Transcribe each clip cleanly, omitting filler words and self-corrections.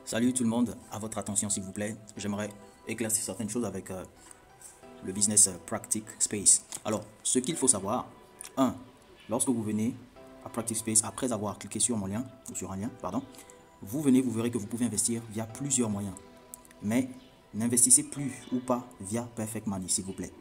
Salut tout le monde, à votre attention s'il vous plaît. J'aimerais éclaircir certaines choses avec le business Practic Space. Alors, ce qu'il faut savoir, 1. Lorsque vous venez à Practic Space, après avoir cliqué sur mon lien, ou sur un lien, pardon, vous verrez que vous pouvez investir via plusieurs moyens. Mais n'investissez plus ou pas via Perfect Money s'il vous plaît.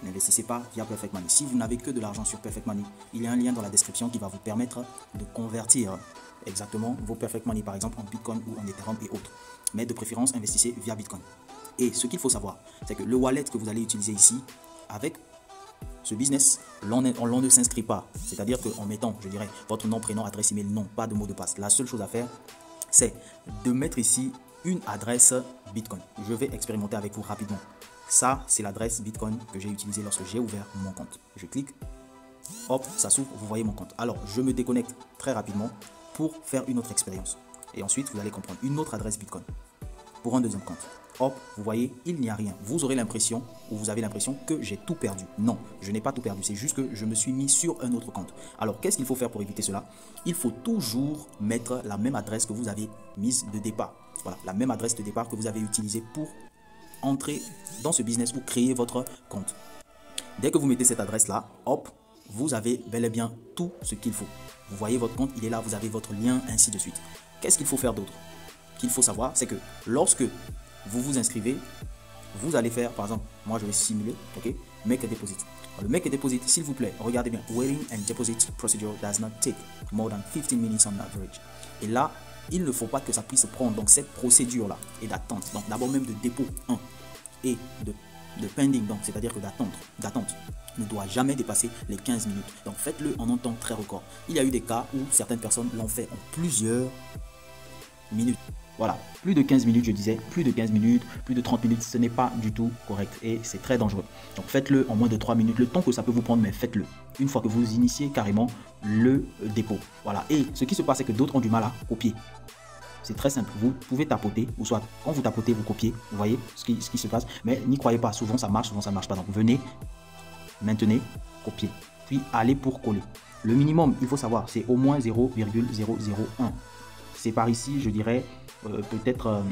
N'investissez pas via Perfect Money. Si vous n'avez que de l'argent sur Perfect Money, il y a un lien dans la description qui va vous permettre de convertir exactement vos Perfect Money par exemple en Bitcoin ou en Ethereum et autres. Mais de préférence, investissez via Bitcoin. Et ce qu'il faut savoir, c'est que le wallet que vous allez utiliser ici, avec ce business, l'on ne s'inscrit pas. C'est-à-dire qu'en mettant, je dirais, votre nom, prénom, adresse email, non, pas de mot de passe. La seule chose à faire, c'est de mettre ici une adresse Bitcoin. Je vais expérimenter avec vous rapidement. Ça, c'est l'adresse Bitcoin que j'ai utilisée lorsque j'ai ouvert mon compte. Je clique, hop, ça s'ouvre, vous voyez mon compte. Alors, je me déconnecte très rapidement pour faire une autre expérience. Et ensuite, vous allez comprendre une autre adresse Bitcoin pour un deuxième compte. Hop, vous voyez, il n'y a rien. Vous aurez l'impression, ou vous avez l'impression que j'ai tout perdu. Non, je n'ai pas tout perdu. C'est juste que je me suis mis sur un autre compte. Alors, qu'est-ce qu'il faut faire pour éviter cela? Il faut toujours mettre la même adresse que vous avez mise de départ. Voilà, la même adresse de départ que vous avez utilisée pour entrer dans ce business ou créer votre compte. Dès que vous mettez cette adresse-là, hop, vous avez bel et bien tout ce qu'il faut. Vous voyez votre compte, il est là, vous avez votre lien, ainsi de suite. Qu'est-ce qu'il faut faire d'autre? Qu'il faut savoir, c'est que lorsque vous vous inscrivez, vous allez faire, par exemple, moi je vais simuler, ok, make a deposit. Le make a deposit, s'il vous plaît, regardez bien, waiting and deposit procedure does not take more than 15 minutes on average. Et là, il ne faut pas que ça puisse prendre, donc cette procédure-là, et d'attente, donc d'abord même de dépôt 1 et de pending, donc c'est-à-dire que d'attente ne doit jamais dépasser les 15 minutes. Donc faites-le en un temps très record. Il y a eu des cas où certaines personnes l'ont fait en plusieurs minutes. Voilà, plus de 15 minutes, je disais, plus de 15 minutes, plus de 30 minutes, ce n'est pas du tout correct et c'est très dangereux. Donc faites-le en moins de 3 minutes, le temps que ça peut vous prendre, mais faites-le. Une fois que vous initiez carrément le dépôt. Voilà, et ce qui se passe, c'est que d'autres ont du mal à copier. C'est très simple, vous pouvez tapoter, ou soit quand vous tapotez, vous copiez, vous voyez ce qui se passe, mais n'y croyez pas, souvent ça marche pas. Donc venez, maintenez, copier, puis allez pour coller. Le minimum, il faut savoir, c'est au moins 0,001. C'est par ici, je dirais, peut-être,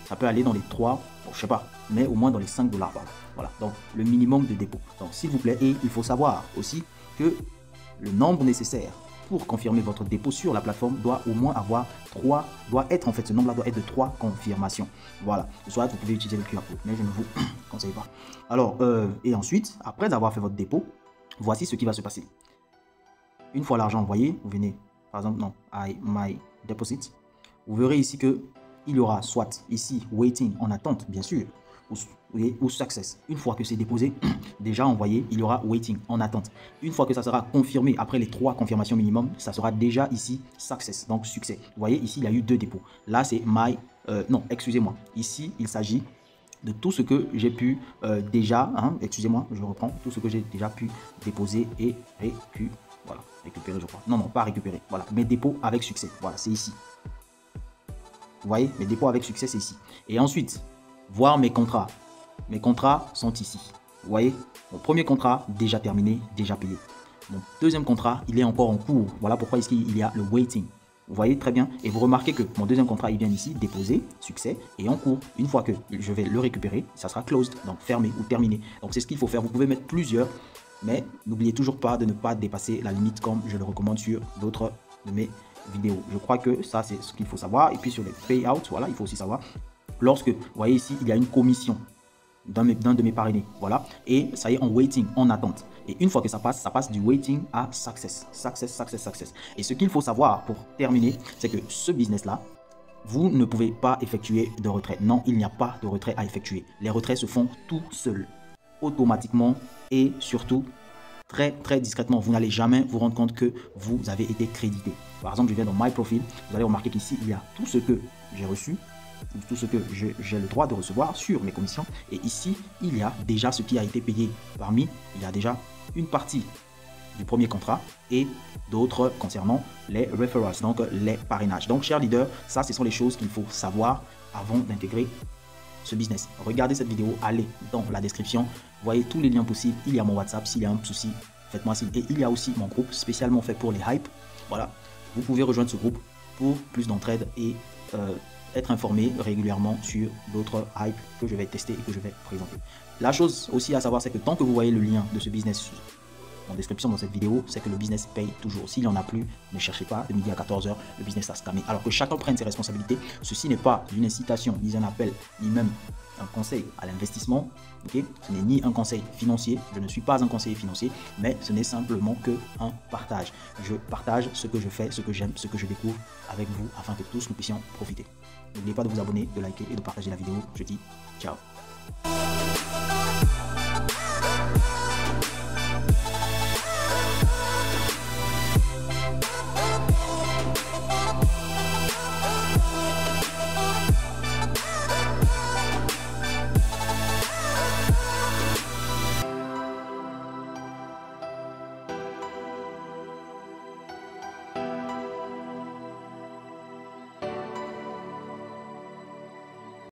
ça peut aller dans les 3, bon, je sais pas, mais au moins dans les 5 $. Voilà, donc le minimum de dépôt. Donc s'il vous plaît, et il faut savoir aussi que le nombre nécessaire pour confirmer votre dépôt sur la plateforme doit au moins avoir 3, ce nombre-là doit être de 3 confirmations. Voilà, soit vous pouvez utiliser le QR code, mais je ne vous conseille pas. Alors, et ensuite, après avoir fait votre dépôt, voici ce qui va se passer. Une fois l'argent envoyé, vous venez, par exemple, non, my deposit, vous verrez ici que il y aura soit ici, waiting, en attente, bien sûr, ou success. Une fois que c'est déposé, déjà envoyé, il y aura waiting, en attente. Une fois que ça sera confirmé, après les 3 confirmations minimum, ça sera déjà ici success, donc succès. Vous voyez, ici, il y a eu 2 dépôts. Là, c'est my, non, excusez-moi. Ici, il s'agit de tout ce que j'ai pu déjà, excusez-moi, je reprends, tout ce que j'ai déjà pu déposer et récupérer, je crois. Non, pas récupérer. Voilà, mes dépôts avec succès. Voilà, c'est ici. Vous voyez, mes dépôts avec succès, c'est ici. Et ensuite, voir mes contrats. Mes contrats sont ici. Vous voyez, mon premier contrat, déjà terminé, déjà payé. Mon deuxième contrat, il est encore en cours. Voilà pourquoi ici, il y a le waiting. Vous voyez très bien. Et vous remarquez que mon deuxième contrat, il vient ici, déposé, succès, et en cours. Une fois que je vais le récupérer, ça sera closed, donc fermé ou terminé. Donc c'est ce qu'il faut faire. Vous pouvez mettre plusieurs, mais n'oubliez toujours pas de ne pas dépasser la limite comme je le recommande sur d'autres de mes vidéos. Je crois que ça, c'est ce qu'il faut savoir. Et puis sur les payouts, voilà, il faut aussi savoir. Lorsque, vous voyez ici, il y a une commission d'un de mes parrainés, voilà, et ça y est, en waiting, en attente. Et une fois que ça passe du waiting à success. Et ce qu'il faut savoir pour terminer, c'est que ce business-là, vous ne pouvez pas effectuer de retrait. Non, il n'y a pas de retrait à effectuer. Les retraits se font tout seuls, automatiquement et surtout très discrètement. Vous n'allez jamais vous rendre compte que vous avez été crédité. Par exemple, je viens dans My Profile, vous allez remarquer qu'ici, il y a tout ce que j'ai reçu, tout ce que j'ai le droit de recevoir sur mes commissions. Et ici, il y a déjà ce qui a été payé. Parmi, il y a déjà une partie du premier contrat et d'autres concernant les referrals, donc les parrainages. Donc, chers leaders, ça, ce sont les choses qu'il faut savoir avant d'intégrer ce business. Regardez cette vidéo, allez dans la description, voyez tous les liens possibles. Il y a mon WhatsApp, s'il y a un souci, faites-moi signe. Et il y a aussi mon groupe spécialement fait pour les hype. Voilà, vous pouvez rejoindre ce groupe pour plus d'entraide et être informé régulièrement sur d'autres hypes que je vais tester et que je vais présenter. La chose aussi à savoir, c'est que tant que vous voyez le lien de ce business en description dans cette vidéo, c'est que le business paye toujours. S'il n'y en a plus, ne cherchez pas de midi à 14h, le business a scammé. Alors que chacun prenne ses responsabilités. Ceci n'est pas une incitation, ni un appel, ni même un conseil à l'investissement. Okay? Ce n'est ni un conseil financier, je ne suis pas un conseiller financier, mais ce n'est simplement qu'un partage. Je partage ce que je fais, ce que j'aime, ce que je découvre avec vous, afin que tous nous puissions profiter. N'oubliez pas de vous abonner, de liker et de partager la vidéo. Je dis ciao.